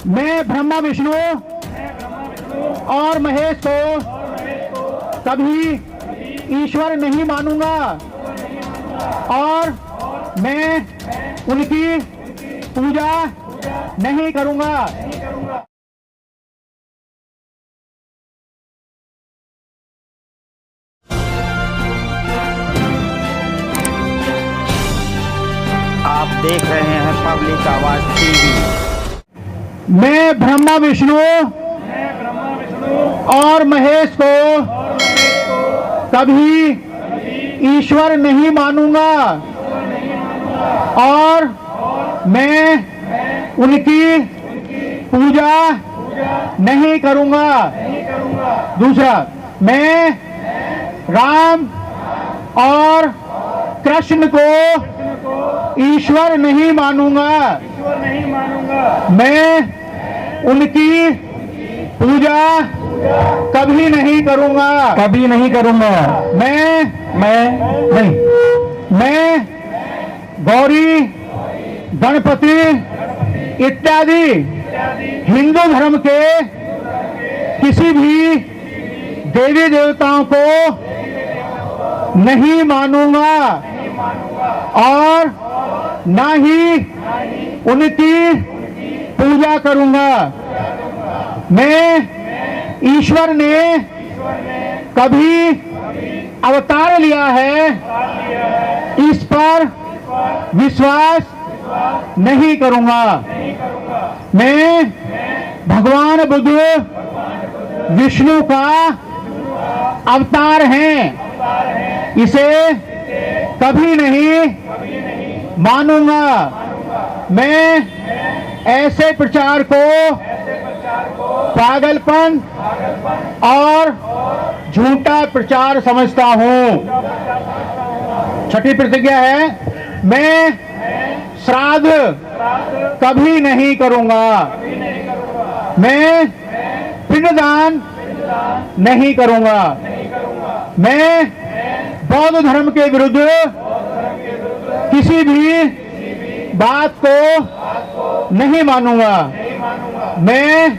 मैं ब्रह्मा विष्णु और महेश को कभी ईश्वर नहीं मानूंगा और मैं उनकी पूजा नहीं करूंगा। आप देख रहे हैं पब्लिक आवाज टीवी। मैं ब्रह्मा विष्णु और महेश को कभी ईश्वर नहीं मानूंगा और मैं उनकी पूजा नहीं करूंगा। दूसरा, मैं राम और कृष्ण को ईश्वर नहीं मानूंगा। मैं उनकी पूजा कभी नहीं करूंगा। मैं गौरी, गणपति इत्यादि हिंदू धर्म के किसी भी देवी देवताओं को नहीं मानूंगा और ना ही उनकी पूजा करूंगा। मैं ईश्वर ने कभी अवतार लिया है इस पर विश्वास नहीं करूंगा। मैं भगवान बुद्ध विष्णु का अवतार हैं, इसे कभी नहीं मानूंगा। मैं ऐसे प्रचार को पागलपन और झूठा प्रचार समझता हूं। छठी प्रतिज्ञा है, मैं श्राद्ध कभी नहीं करूंगा। मैं पिंडदान नहीं करूंगा। मैं बौद्ध धर्म के विरुद्ध किसी भी बात को नहीं मानूंगा। मैं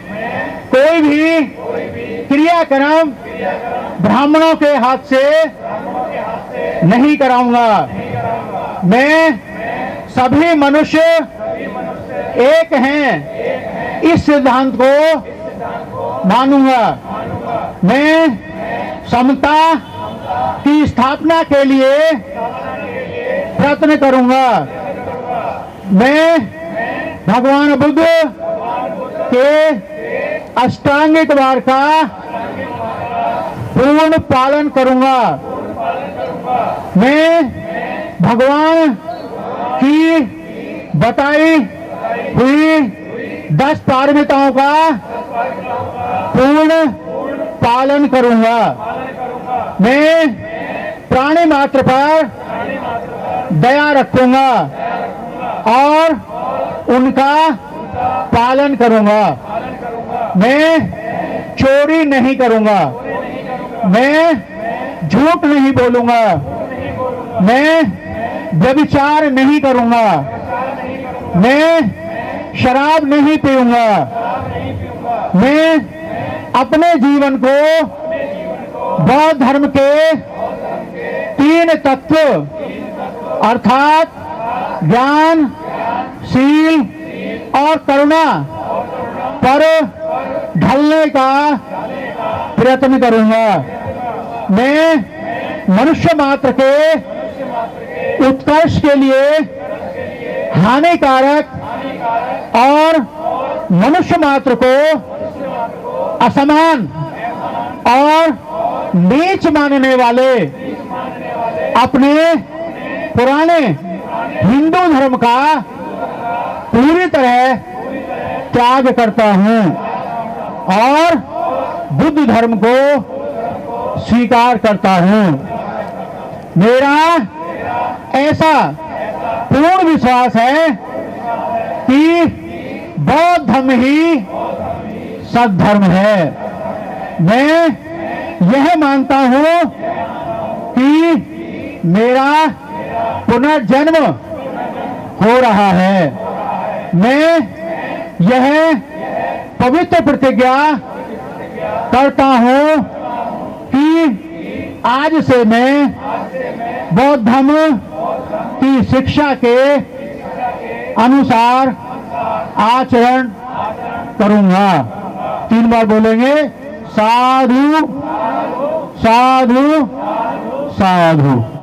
कोई भी क्रियाक्रम ब्राह्मणों के हाथ से नहीं कराऊंगा। मैं सभी मनुष्य एक हैं इस सिद्धांत को मानूंगा। मैं समता की स्थापना के लिए प्रयत्न करूंगा। मैं भगवान बुद्ध के अष्टांगिक मार्ग का पूर्ण पालन करूंगा। मैं भगवान की बताई हुई 10 पारमिताओं का पूर्ण पालन करूंगा। मैं प्राणी मात्र पर दया रखूंगा और उनका पालन करूंगा। मैं चोरी नहीं करूंगा। मैं झूठ नहीं बोलूंगा। मैं व्यभिचार नहीं करूंगा। मैं शराब नहीं पीऊंगा। मैं अपने जीवन को बौद्ध धर्म के 3 तत्व अर्थात ज्ञान, शील और करुणा पर ढलने का प्रयत्न करूंगा। मैं मनुष्य मात्र के उत्कर्ष के लिए हानिकारक और मनुष्य मात्र को असमान और नीच मानने वाले अपने पुराने हिंदू धर्म का पूरी तरह त्याग करता हूं और बुद्ध धर्म को स्वीकार करता हूं। मेरा ऐसा पूर्ण विश्वास है कि बौद्ध धर्म ही सद्धर्म है। मैं यह मानता हूं कि मेरा पुनर्जन्म हो रहा है। मैं यह पवित्र प्रतिज्ञा करता हूं कि आज से मैं बौद्ध धर्म की शिक्षा के अनुसार आचरण करूंगा। 3 बार बोलेंगे, साधु साधु साधु।